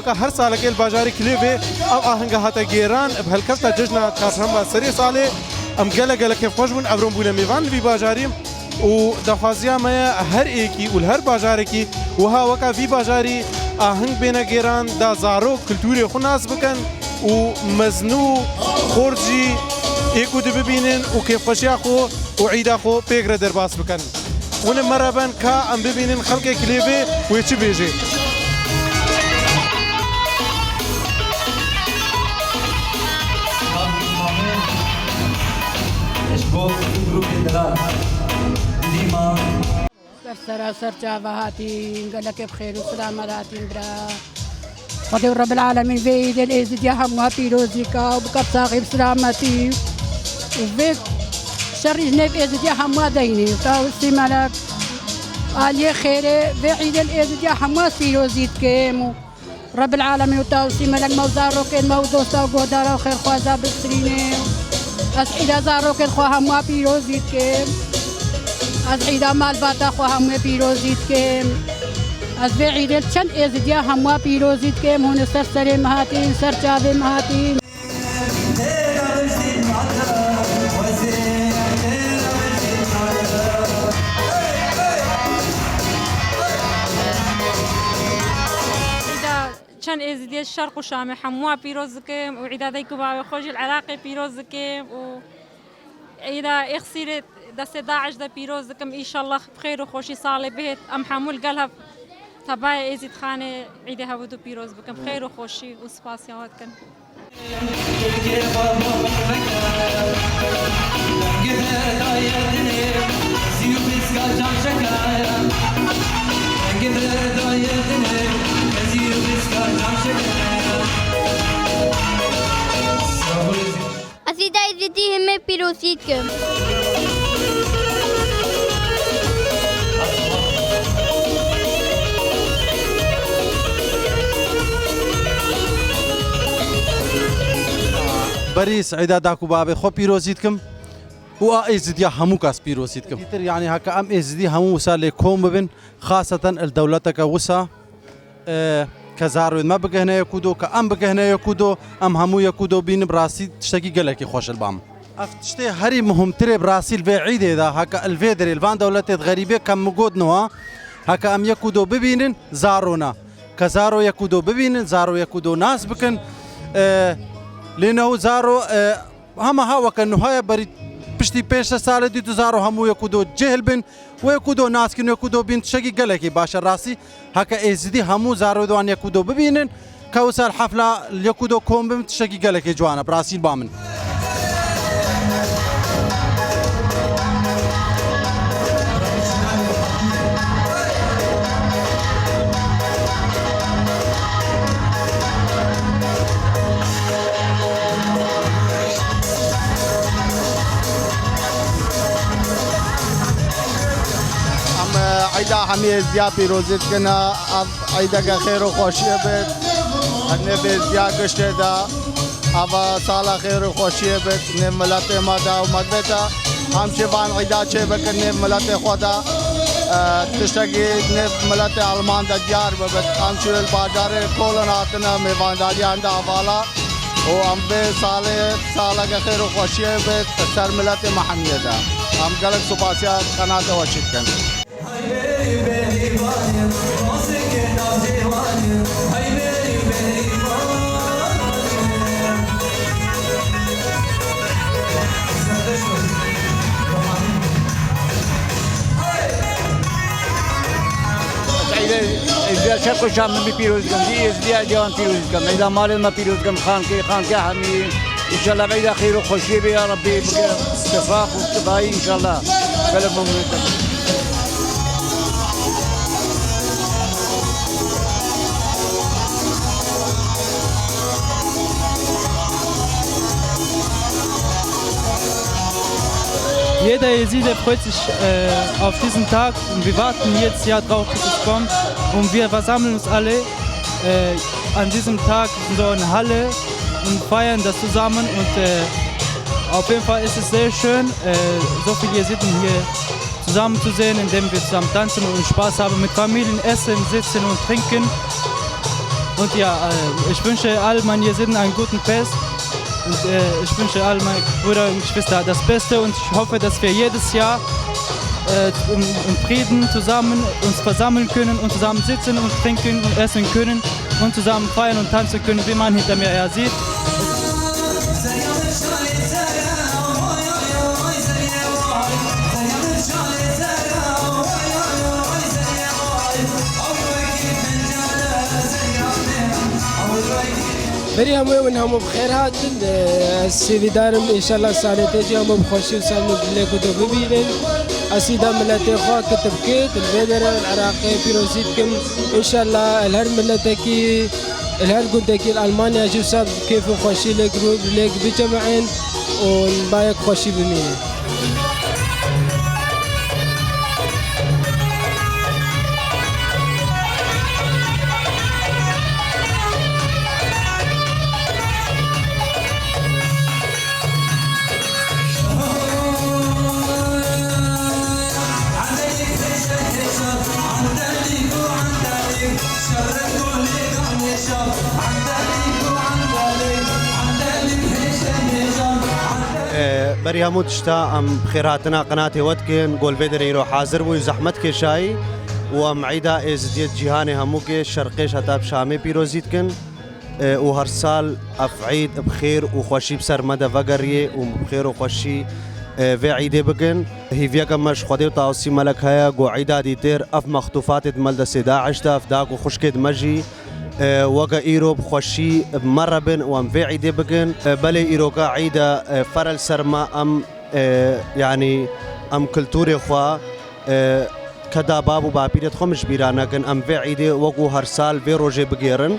وكا هر سالة كيل باجاري كليبي أو آهنگا هاتا جيران بهالكفتا ججنا كارشنبا سري سالي أم قلق كيف خوشبون أبرون بونا ميفان في باجاري ودخوازيا ما هر ايكي والهر باجاري وها وكا في باجاري آهنگ بينا جيران دا زارو كلتوري خو ناس بكن ومزنو خورجي ايكو دي ببينن وكيف خوشيا خو وعيدا خو بيقرا درباس بكن ونمربن كا ام ببينن خلقي كليبي ويتش بيجي سراسر جابهاتي قال لك بخير وسلاماتي برا قدر رب العالمين في عيد العيد يا هم بيروزيكا وبكبساقي بسلامتي وفيك شرجنا في عيد يا هم ديني وتاوسي ملك قال يا خيري في عيد العيد يا هم بيروزيت كيم رب العالمين وتاوسي ملك موزارو كين موزوسا وقدر خير خوازا بسريني أسعيدا زارو كين خو هم بيروزيت كيم از عیدا مال باتا خو هم پیروزیت که از به عید چند از دیا هم پیروزیت که مون سر سر مهاتین سر چاوه مهاتین چند از دیا شرق و شام هم پیروز که و عیدا دیکو با خوش العراق پیروز که و عیدا اخسیرت دست داعش ده پیروز دکم ایشالله بخیر و خوشی ساله بهت ام حمول قلها تبای ازید خانه عیده هودو پیروز بکم خیر و خوشی و سپاس یاد کن ازیده ازیدی همه پیروزید کم بريس عيدا داكو بابي خو بيروزيتكم وإزديا همو كاس بيروزيتكم يعني هكا أم إزدي همو وسالي كوم ببن خاصة الدولتك وسا كزارو ما بقى هنا يكودو كأم بقى هنا يكودو أم همو يكودو بين براسي تشتكي قلقي خوش البام أفتشتي هري مهم تري براسي الفيعيد إذا هكا الفيدري الفان دولتي غريبة كم مجود نوا هكا أم يكودو ببينن زارونا كزارو يكودو ببينن زارو يكودو ناس بكن لأنه زارو هما هوا كأنه هاي بري بشتي بيش سالة دي تزارو همو يكودو جهل بن ويكودو ناس كنو يكودو بين تشكي قلقي باشا راسي هكا إزدي همو زارو دوان يكودو ببينن كوسال حفلة يكودو كوم بين تشكي قلقي جوانا براسي البامن عيدا همي ازديا پیروزیت کنا عيدا کا خیر و خوشی بد هنه به ازديا گشته دا اوا سالا خیر و خوشی بد نه ملت ما دا و مدتا هم شبان عيدا چه بکنه ملت خدا تشتگی نه ملت آلمان دا دیار بد هم شول بازار کولن آتنا میوان داریان دا والا و هم به سالا کا خیر و خوشی بد سر ملت محمیه دا هم گلک سپاسیا قنات واشید کن ازدیا شرق و شام می پیروز کن دی ازدیا جوان پیروز کن ایدا مال ما پیروز کن خان که همی انشالله بعيدا خير وخوشي يا ربي بقى اتفاق واتفاقي ان شاء الله قلب مملكه Jeder Jeside freut sich auf diesen Tag und wir warten jetzt ja drauf, bis es kommt. Und wir versammeln uns alle an diesem Tag in so einer Halle und feiern das zusammen. Und auf jeden Fall ist es sehr schön, so viele Jesiden hier zusammen zu sehen, indem wir zusammen tanzen und Spaß haben, mit Familien essen, sitzen und trinken. Und ja, ich wünsche all meinen Jesiden einen guten Fest. Und ich wünsche all meinen Brüder und Geschwister das Beste. Und ich hoffe, dass wir jedes Jahr in Frieden zusammen uns versammeln können und zusammen sitzen und trinken und essen können und zusammen feiern und tanzen können, wie man hinter mir her sieht. بري هم بخير هاتن السيدي دارم ان شاء الله السنه تجي هم بخشوا سالوا لك وتبينن اسيدا ملتي خو كتب كيت البدر العراقي بيروزيتكم ان شاء الله الهر ملتكي الهر قلتكي الالمانيا جو سب كيف خوشي لك جروب لك بجمعين ونبايك خوشي بمين بري هموت شتا ام بخيراتنا قناتي ودكن قول بدري يروح حاضر بو زحمتك شاي ومعيدا ازديت جهاني هموكي شرقيش هتاب شامي بيروزيتكن وهر سال افعيد بخير وخوشي بسر مدى فقريه وبخير وخوشي في عيدي بكن هي فيك مش خدي وطاوسي ملك هيا قو عيدا ديتير اف مخطوفات ملدا سيدا عشتا افداك وخشكد مجي وقا إيرو بخوشي مربن وام في عيدي بكن بلي إيروكا عيدا فرل سرما أم يعني أم كلتوري خوا كدا بابو بابيرت خمش بيرانا كن أم في عيدي وقو هر سال في روجي بگيرن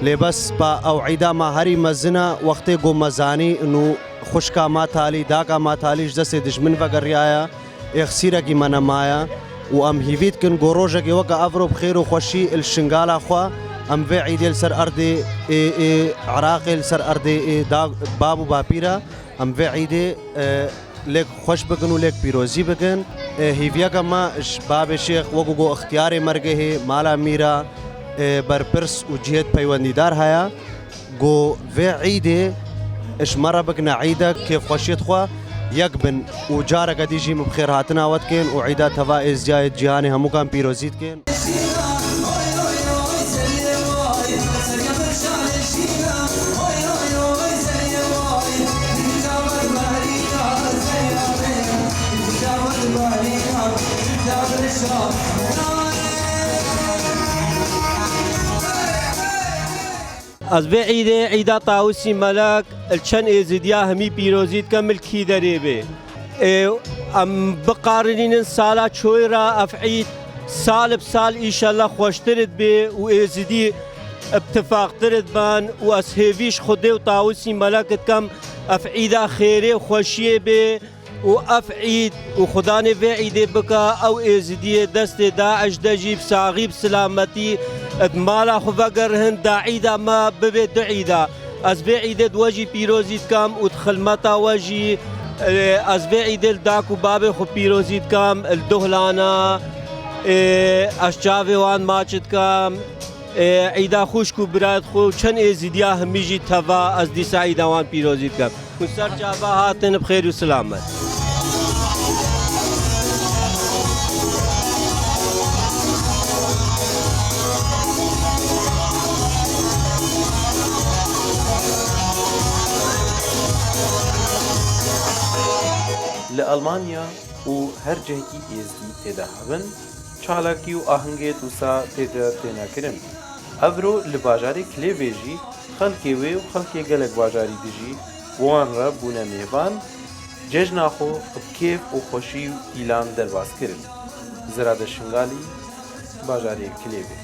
لبس با أو عيدا ما هري مزنا وقتي قو مزاني إنو خشكا ما تالي داكا ما تالي جدسي دجمن فقريايا اخسيرا كي منا مايا وام هيفيت كن قو روجا كي وقا أفرو بخير وخوشي الشنغالا خوا ام في عيد سر ارضي عراقي سر ارضي بابو بابيرا ام في عيد لك خوش بكن ولك بيروزي بكن هي فيا كما باب الشيخ وقو اختياري مرقه مالا ميرا بربرس وجهت بيونديدار هيا جو في عيد اش مره بكنا عيدك كيف خوشيت خوا يقبن وجارة قد يجي بخير هاتنا ودكن وعيدات هفائز جايت جهاني همو كان بيروزيتكن از به عیدا طاووسی ملک الچن ازدیا همی پیروزیت کمل کی دریبه ام بقارنین سالا چویرا افعید سال بسال ایشالله خوشترد به و ازدی اتفاق ترد بان و از هیویش خوده و طاووسی ملکت کم افعیدا خیره خوشیه به و افعید و خدا نه عیده بکا او ازدی دست داعش دجیب ساغیب سلامتی مالا خفقر هند داعیدا ما ببيت دعيدا از بعيد وجي بيروزيت كام ودخلمتا وجي از بعيد داكو بابي خو بيروزيت كام الدهلانا اشجافي وان ماچت كام عيدا خوشكو براد خو چن ازديا هميجي توا از دي سعيدا وان بيروزيت كام مسر جابا هاتن بخير وسلامت لألمانيا و هر جهكي ازدي تدا هبن چالاكي و آهنگي توسا تدا تنا کرن افرو لباجاري كليفيجي خلقي وي و خلقي گلق باجاري ديجي وان را بونا ميبان ججنا خو بكيف و خوشي و ايلان درباز کرن زراد شنغالي باجاري كليفي